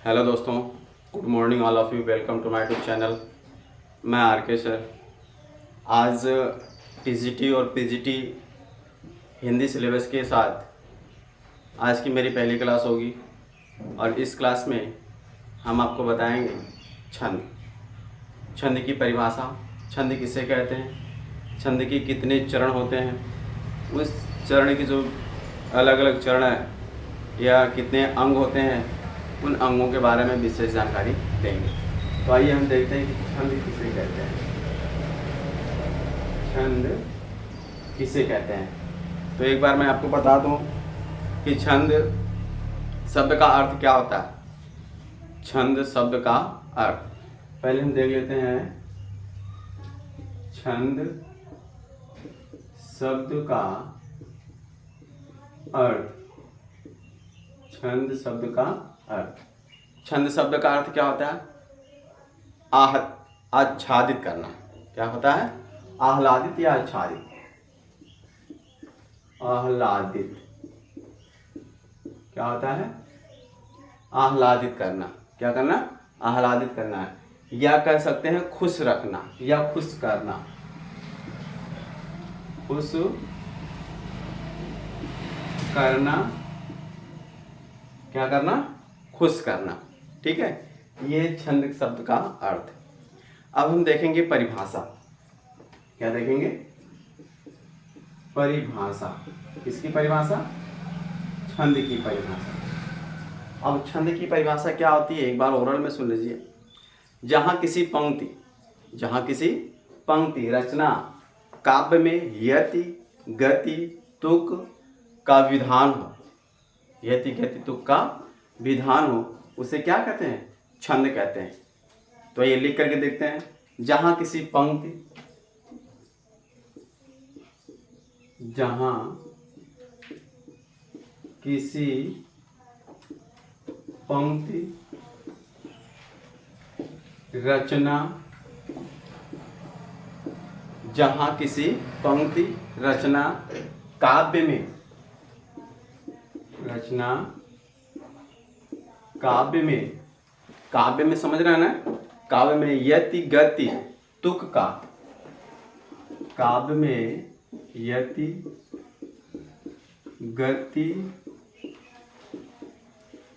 Hello दोस्तों, good morning all of you. Welcome to my YouTube channel. मैं R K sir. आज TGT और PGT Hindi syllabus के साथ आज की मेरी पहली क्लास होगी और इस क्लास में हम आपको बताएंगे छंद। छंद की परिभाषा, छंद किसे कहते हैं, छंद के कितने चरण होते हैं, उस चरण की जो अलग अलग चरण है या कितने अंग होते हैं, उन अंगों के बारे में विशेष जानकारी देंगे। तो आइए हम देखते हैं कि छंद किसे कहते हैं। छंद किसे कहते हैं तो एक बार मैं आपको बता दूं कि छंद शब्द का अर्थ क्या होता है। छंद शब्द का अर्थ पहले हम देख लेते हैं। छंद शब्द का अर्थ। छंद शब्द का अर्थ, छंद शब्द का अर्थ क्या होता है? आच्छादित करना। क्या होता है? आह्लादित या आच्छादित। आह्लादित क्या होता है? आह्लादित करना। क्या करना? आह्लादित करना है, या कह सकते हैं खुश रखना या खुश करना। खुश करना। क्या करना? खुश करना। ठीक है, ये छंद शब्द का अर्थ। अब हम देखेंगे परिभाषा। क्या देखेंगे? परिभाषा। किसकी परिभाषा? छंद की परिभाषा। अब छंद की परिभाषा क्या होती है, एक बार ओरल में सुन लीजिए। जहाँ किसी पंक्ति रचना काव्य में यति गति तुक का विधान हो, यति गति तुक का विधान हो, उसे क्या कहते हैं? छंद कहते हैं। तो ये लिख करके देखते हैं। जहाँ किसी पंक्ति रचना, जहाँ किसी पंक्ति रचना काव्य में, रचना काव्य में समझ रहे हैं ना? काव्य में यति गति तुक का, काव्य में यति गति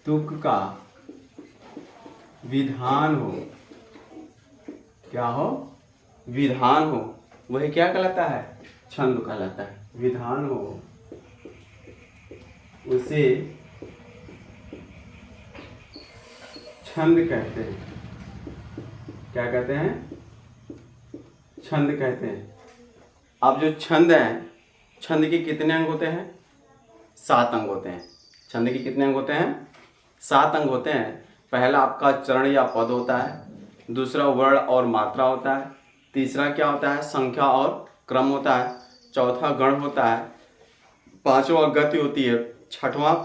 तुक का विधान हो। क्या हो? विधान हो, वही क्या कहलाता है? छंद कहलाता है। विधान हो, उसे छंद कहते हैं। क्या कहते हैं? छंद कहते हैं। अब जो छंद है, छंद के कितने अंग होते हैं? 7 अंग होते हैं। छंद के कितने अंग होते हैं? 7 अंग होते हैं। पहला आपका चरण या पद होता है, दूसरा वर्ण और मात्रा होता है, तीसरा क्या होता है? संख्या और क्रम होता है, चौथा गण होता है, पांचवा गति होती है, छठवां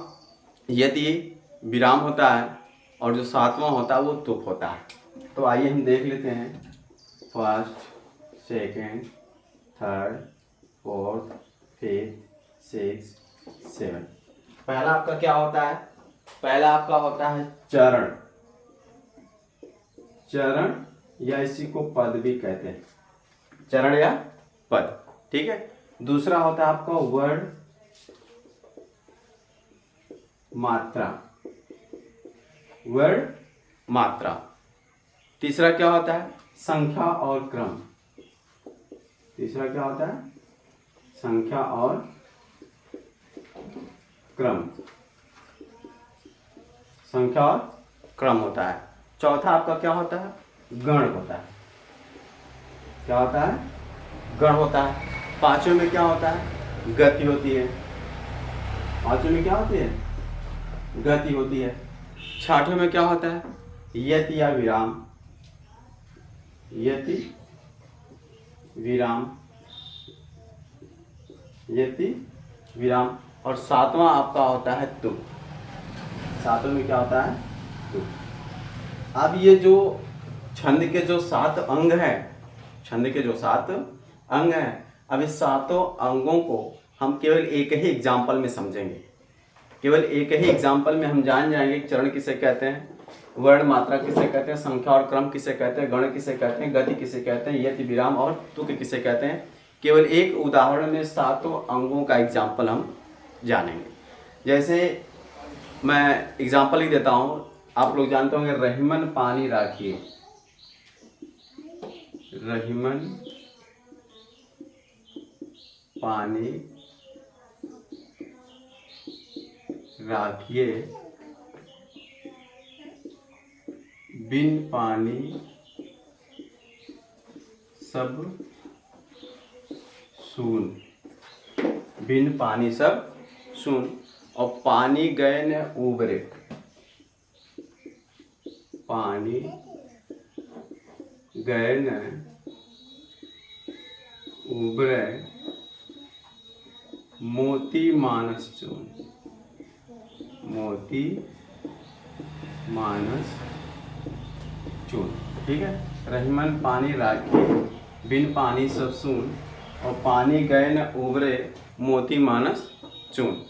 यदि विराम होता है, और जो 7वां होता है वो तुक होता है। तो आइए हम देख लेते हैं। First, second, third, fourth, fifth, six, seven. पहला आपका क्या होता है? पहला आपका होता है चरण। चरण या इसी को पद भी कहते हैं, चरण या पद। ठीक है। दूसरा होता है आपका वर्ण मात्रा, वर्ण मात्रा। तीसरा क्या होता है? संख्या और क्रम। तीसरा क्या होता है? संख्या और क्रम। संख्या और क्रम होता है। चौथा आपका क्या होता है? गण होता है। क्या होता है? गण होता है। पांचवें में क्या होता है? गति होती है। पांचवें में क्या होती है? गति होती है। छठवें में क्या होता है? यति या विराम। यति विराम, यति विराम। और 7वां आपका होता है तुक। 7वें में क्या होता है? तुक। अब ये जो छंद के जो 7 अंग हैं, छंद के जो 7 अंग हैं, अब इस 7 अंगों को हम केवल एक ही एग्जाम्पल में समझेंगे। केवल एक ही एग्जाम्पल में हम जान जाएंगे चरण किसे कहते हैं, वर्ण मात्रा किसे कहते हैं, संख्या और क्रम किसे कहते हैं, गण किसे कहते हैं, गति किसे कहते हैं, यति विराम और तुक किसे कहते हैं। केवल एक उदाहरण में सातों अंगों का एग्जाम्पल हम जानेंगे। जैसे मैं एग्जाम्पल ही देता हूँ, आप लोग जानते होंगे रहीमन पानी राखिए, रहीमन पानी राखिए, बिन पानी सब सून, बिन पानी सब सून। और पानी गए न उबरे, पानी गए न उबरे, मोती मानस चून, मोती मानस चून। ठीक है, रहीमन पानी राखी, बिन पानी सब सून, और पानी गए न उबरे, मोती मानस चून।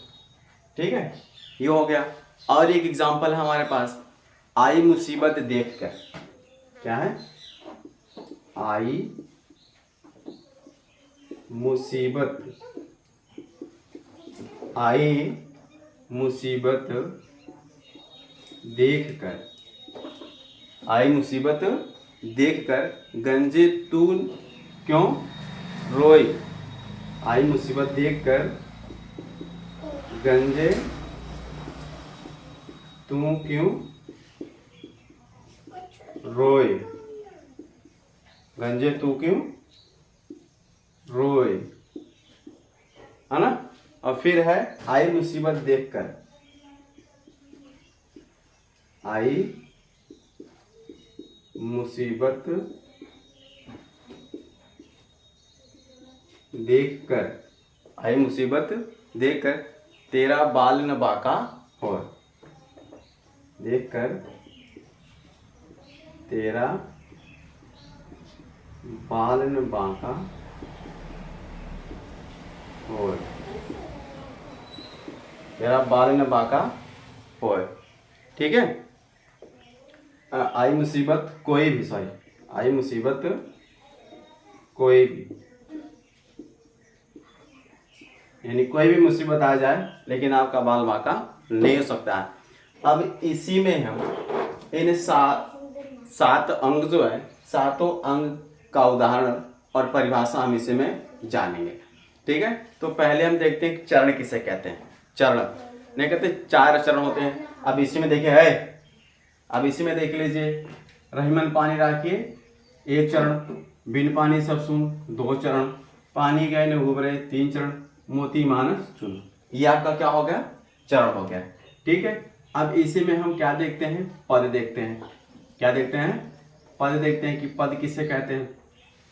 ठीक है, ये हो गया। और एक एग्जाम्पल है हमारे पास, आई मुसीबत देखकर। क्या है, आई मुसीबत, आई मुसीबत देखकर, आई मुसीबत देखकर गंजे तू क्यों रोई, आई मुसीबत देखकर गंजे तू क्यों रोए, गंजे तू क्यों रोए, है ना। और फिर है आई मुसीबत देखकर, आई मुसीबत देखकर, आई मुसीबत देखकर तेरा बाल न बाका हो, देखकर तेरा बाल न बाका हो, तेरा बाल न बाका हो। ठीक है, आई मुसीबत कोई भी, सॉरी, आई मुसीबत कोई भी, यानी कोई भी मुसीबत आ जाए लेकिन आपका बाल बांका नहीं हो सकता है। अब इसी में हम इन सात अंग जो है, सातों अंग का उदाहरण और परिभाषा हम इसी में जानेंगे। ठीक है, तो पहले हम देखते हैं चरण किसे कहते हैं। चरण नहीं कहते, 4 चरण होते हैं। अब इसी में देखिए है, अब इसी में देख लीजिए, रहीमन पानी राखिए 1 चरण, बिन पानी सब सून 2 चरण, पानी गए न उबरे 3 चरण, मोती मानस चून। ये आपका क्या हो गया, चरण हो गया। ठीक है, अब इसी में हम क्या देखते हैं, पद देखते हैं। क्या देखते हैं, पद देखते हैं कि पद किसे कहते हैं।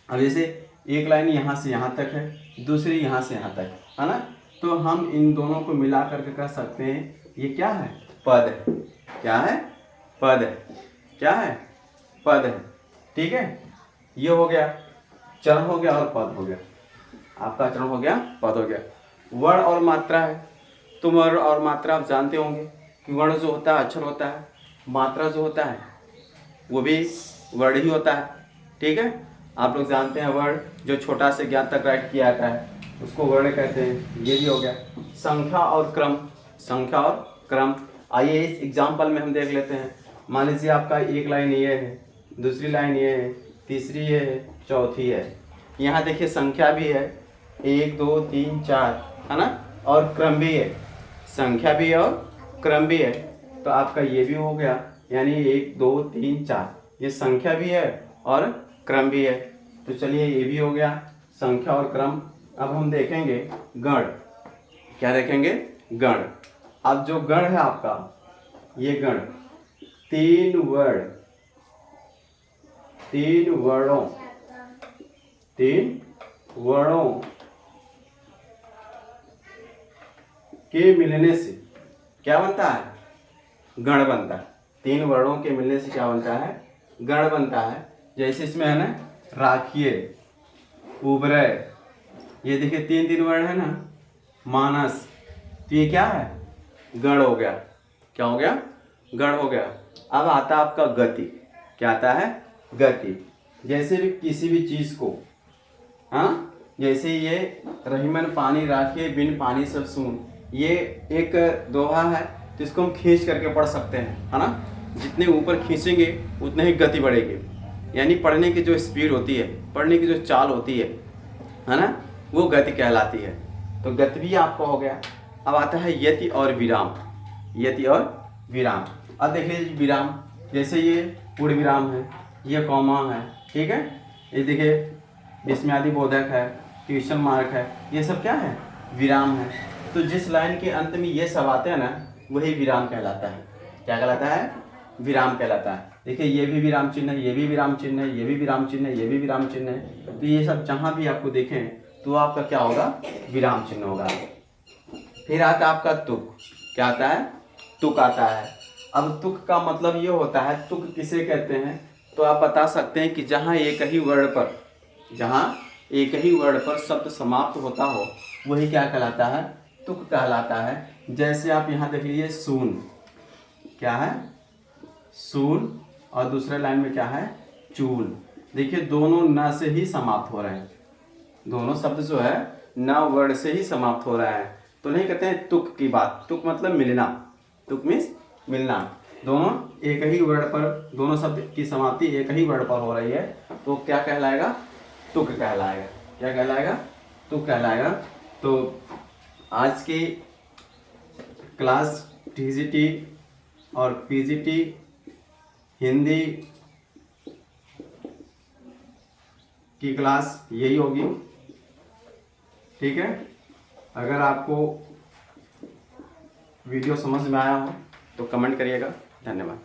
अब जैसे एक लाइन यहाँ से यहाँ तक है, दूसरी यहाँ से यहाँ तक है ना, तो हम इन दोनों को मिला करके कह सकते हैं ये क्या है, पद है। क्या है, पद है। क्या है, पद है। ठीक है, ये हो गया, चरण हो गया और पद हो गया। आपका चरण हो गया, पद हो गया। वर्ण और मात्रा है, तो वर्ण और मात्रा आप जानते होंगे कि वर्ण जो होता है अक्षर होता है, मात्रा जो होता है वो भी वर्ण ही होता है। ठीक है, आप लोग जानते हैं वर्ण जो छोटा से ज्ञात तक राइट किया जाता है उसको वर्ण कहते हैं। ये भी हो गया। संख्या और क्रम, संख्या और क्रम, आइए इस एग्जाम्पल में हम देख लेते हैं। मान लीजिए आपका एक लाइन ये है, दूसरी लाइन ये है, तीसरी ये है, चौथी है। यहाँ देखिए संख्या भी है 1 2 3 4, है ना, और क्रम भी है, संख्या भी है और क्रम भी है। तो आपका ये भी हो गया, यानी 1 2 3 4, ये संख्या भी है और क्रम भी है। तो चलिए ये भी हो गया, संख्या और क्रम। अब हम देखेंगे गण। क्या देखेंगे, गण। अब जो गण है आपका, ये गण 3 वर्ण, 3 वर्णों, 3 वर्णों के मिलने से क्या बनता है, गण बनता है। 3 वर्णों के मिलने से क्या बनता है, गण बनता है। जैसे इसमें है ना, राखिए, उबरे, ये देखिए 3 वर्ण है ना, मानस, तो ये क्या है, गण हो गया। क्या हो गया, गण हो गया। अब आता है आपका गति। क्या आता है? गति। जैसे भी किसी भी चीज़ को, हाँ, जैसे ये रहीमन पानी राखे बिन पानी सब सून, ये एक दोहा है, तो इसको हम खींच करके पढ़ सकते हैं, है ना। जितने ऊपर खींचेंगे उतने ही गति बढ़ेगी, यानी पढ़ने की जो स्पीड होती है, पढ़ने की जो चाल होती है ना, वो गति कहलाती है। तो गति भी आपका हो गया। अब आता है यति और विराम। यति और विराम। अब देख लीजिए विराम, जैसे ये पूर्ण विराम है, ये कॉमा है, ठीक है, ये देखिए विस्मयादि बोधक है, क्वेश्चन मार्क है, ये सब क्या है? विराम है। तो जिस लाइन के अंत में ये सब आते हैं ना, वही विराम कहलाता है। क्या कहलाता है? विराम कहलाता है। देखिए ये भी विराम चिन्ह है, ये भी विराम चिन्ह है, ये भी विराम चिन्ह है, ये भी विराम चिन्ह है। तो ये सब जहाँ भी आपको देखें तो आपका क्या होगा? विराम चिन्ह होगा। फिर आता है आपका तुक। क्या आता है? तुक आता है। अब तुक का मतलब ये होता है, तुक किसे कहते हैं? तो आप बता सकते हैं कि जहाँ एक ही वर्ण पर, जहाँ एक ही वर्ण पर शब्द समाप्त होता हो, वही क्या कहलाता है? तुक कहलाता है। जैसे आप यहाँ देख लीजिए सून, क्या है? सून, और दूसरे लाइन में क्या है? चूल। देखिए दोनों न से ही समाप्त हो रहे हैं, दोनों शब्द जो है न वर्ण से ही समाप्त हो रहा है। तो नहीं कहते हैं तुक की बात। तुक मतलब मिलना, तुक मीन्स मिलना। दोनों एक ही वर्ण पर, दोनों शब्द की समाप्ति एक ही वर्ण पर हो रही है, तो क्या कहलाएगा? तुक कहलाएगा। क्या कहलाएगा? तुक कहलाएगा। तो आज की क्लास टीजीटी और पीजीटी हिंदी की क्लास यही होगी, ठीक है। अगर आपको वीडियो समझ में आया हो तो कमेंट करिएगा। धन्यवाद।